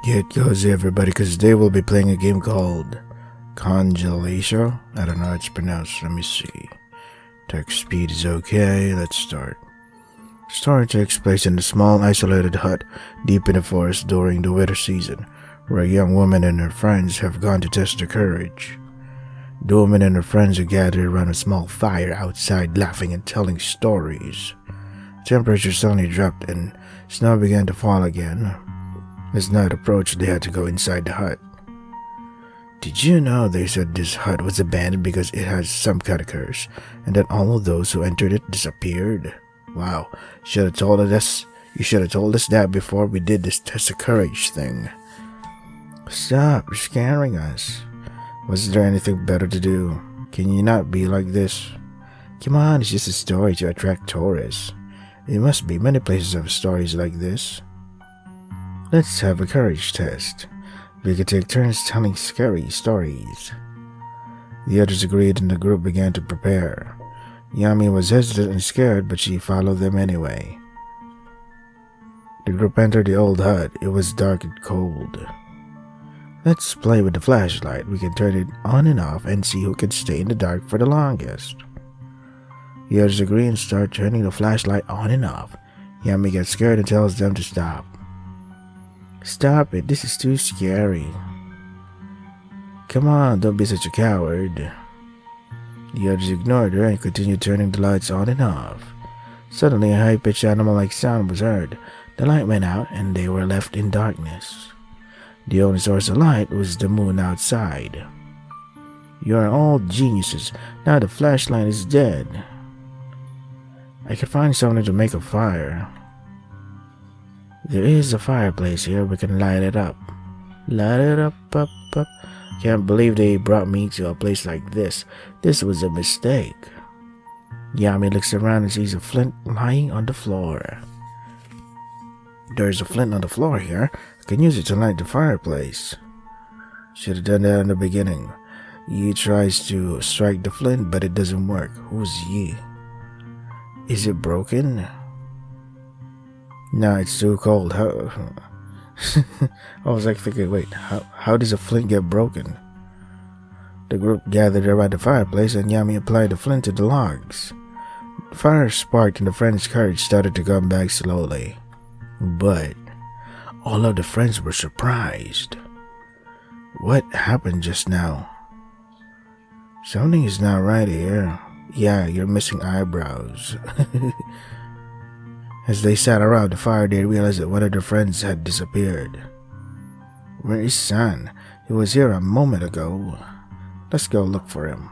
Get cozy, everybody, because today we'll be playing a game called Congelatio. I don't know how it's pronounced. Let me see. Text speed is okay. Let's start. Story takes place in a small, isolated hut deep in the forest during the winter season, where a young woman and her friends have gone to test their courage. The woman and her friends are gathered around a small fire outside, laughing and telling stories. Temperature suddenly dropped and snow began to fall again. As night approached, they had to go inside the hut. Did you know they said this hut was abandoned because it has some kind of curse, and that all of those who entered it disappeared? Wow, you should have told us that before we did this test of courage thing. Stop, you're scaring us. Was there anything better to do? Can you not be like this? Come on, it's just a story to attract tourists. There must be many places have stories like this. Let's have a courage test. We could take turns telling scary stories. The others agreed and the group began to prepare. Yami was hesitant and scared, but she followed them anyway. The group entered the old hut. It was dark and cold. Let's play with the flashlight. We can turn it on and off and see who can stay in the dark for the longest. The others agree and start turning the flashlight on and off. Yami gets scared and tells them to stop. Stop it, this is too scary. Come on, don't be such a coward. The others ignored her and continued turning the lights on and off. Suddenly, a high-pitched animal-like sound was heard. The light went out and they were left in darkness. The only source of light was the moon outside. You are all geniuses. Now the flashlight is dead. I can find something to make a fire. There is a fireplace here. We can light it up. Light it up. Can't believe they brought me to a place like this. This was a mistake. Yami looks around and sees a flint lying on the floor. There's a flint on the floor here. I can use it to light the fireplace. Should have done that in the beginning. Yi tries to strike the flint, but it doesn't work. Who's Yi? Is it broken? No, it's too cold. How? I was like thinking, wait, how does a flint get broken? The group gathered around the fireplace and Yami applied the flint to the logs. The fire sparked and the friends' courage started to come back slowly. But all of the friends were surprised. What happened just now? Something is not right here. Yeah, you're missing eyebrows. As they sat around the fire, they realized that one of their friends had disappeared. Where is San? He was here a moment ago. Let's go look for him.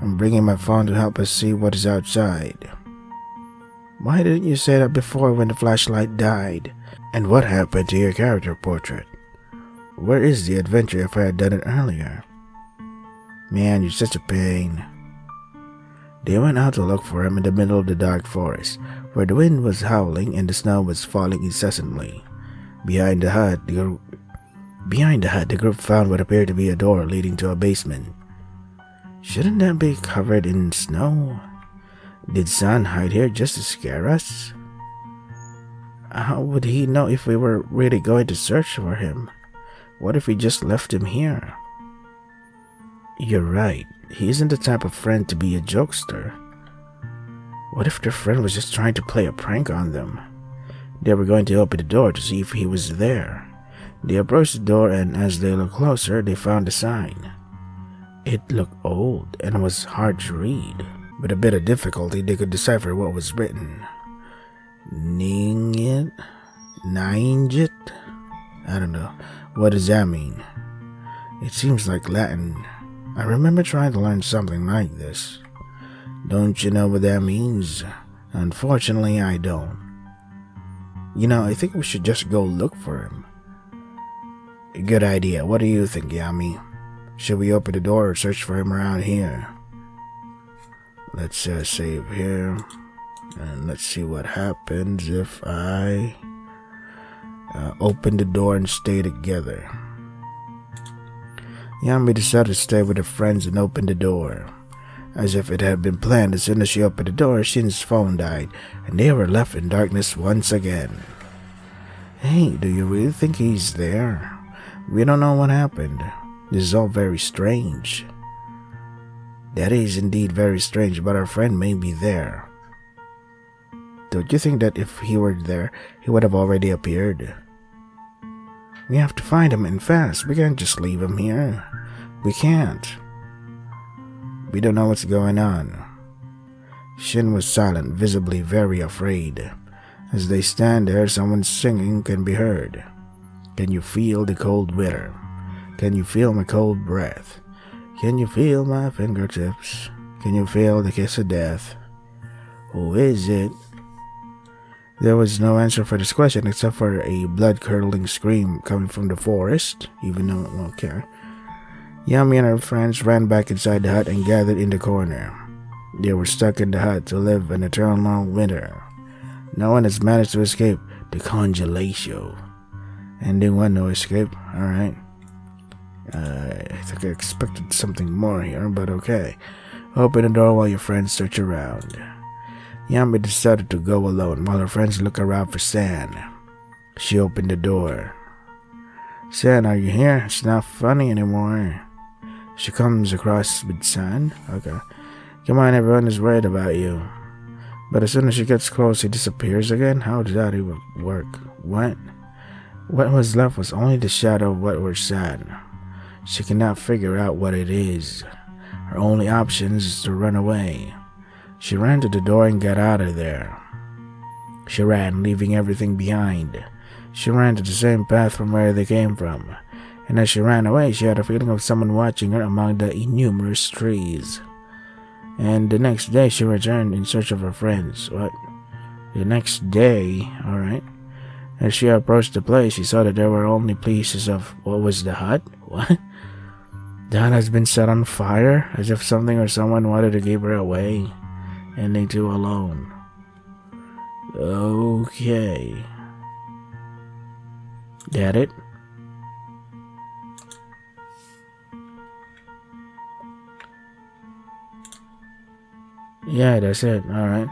I'm bringing my phone to help us see what is outside. Why didn't you say that before when the flashlight died? And what happened to your character portrait? Where is the adventure if I had done it earlier? Man, you're such a pain. They went out to look for him in the middle of the dark forest, where the wind was howling and the snow was falling incessantly. Behind the hut, the group found what appeared to be a door leading to a basement. Shouldn't that be covered in snow? Did San hide here just to scare us? How would he know if we were really going to search for him? What if we just left him here? You're right. He isn't the type of friend to be a jokester. What if their friend was just trying to play a prank on them? They were going to open the door to see if he was there. They approached the door and as they looked closer, they found a sign. It looked old and was hard to read. With a bit of difficulty, they could decipher what was written. Ningit? Nainjit? I don't know. What does that mean? It seems like Latin. I remember trying to learn something like this. Don't you know what that means? Unfortunately, I don't. You know, I think we should just go look for him. Good idea. What do you think, Yami? Should we open the door or search for him around here? Let's save here. And let's see what happens if I open the door and stay together. Yami decided to stay with her friends and open the door. As if it had been planned, as soon as she opened the door, Shin's phone died, and they were left in darkness once again. Hey, do you really think he's there? We don't know what happened. This is all very strange. That is indeed very strange, but our friend may be there. Don't you think that if he were there, he would have already appeared? We have to find him and fast. We can't just leave him here. We can't. We don't know what's going on. Shin was silent, visibly very afraid. As they stand there, someone singing can be heard. Can you feel the cold weather? Can you feel my cold breath? Can you feel my fingertips? Can you feel the kiss of death? Who is it? There was no answer for this question except for a blood-curdling scream coming from the forest, even though, okay. Yami and her friends ran back inside the hut and gathered in the corner. They were stuck in the hut to live an eternal long winter. No one has managed to escape the Congelatio. Ending one, no escape. Alright. I think I expected something more here, but okay. Open the door while your friends search around. Yami decided to go alone while her friends look around for San. She opened the door. San, are you here? It's not funny anymore. She comes across with San. Okay. Come on, everyone is worried about you. But as soon as she gets close, he disappears again? How did that even work? What? What was left was only the shadow of what was San. She cannot figure out what it is. Her only option is to run away. She ran to the door and got out of there. She ran, leaving everything behind. She ran to the same path from where they came from. And as she ran away, she had a feeling of someone watching her among the innumerous trees. And the next day, she returned in search of her friends. What? The next day? Alright. As she approached the place, she saw that there were only pieces of... What was the hut? What? The hut has been set on fire, as if something or someone wanted to give her away. Ending two alone. Okay. That it? Yeah, that's it. Alright.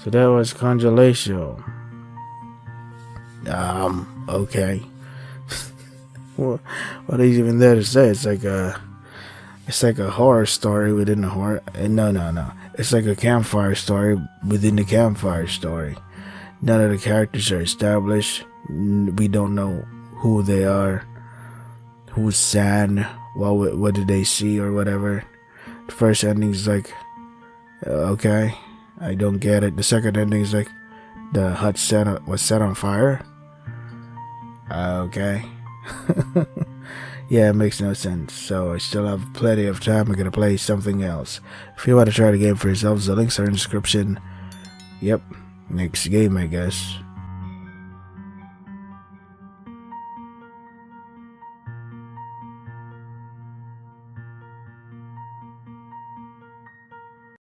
So that was Congelatio. Okay. What is even there to say? It's like a horror story within a horror. No. It's like a campfire story within the campfire story. None of the characters are established. We don't know who they are. Who's San? What did they see or whatever? The first ending is like, okay, I don't get it. The second ending is like, the hut was set on fire. Okay. Yeah, it makes no sense. So I still have plenty of time. I'm gonna play something else. If you want to try the game for yourselves, the links are in the description. Yep, next game, I guess.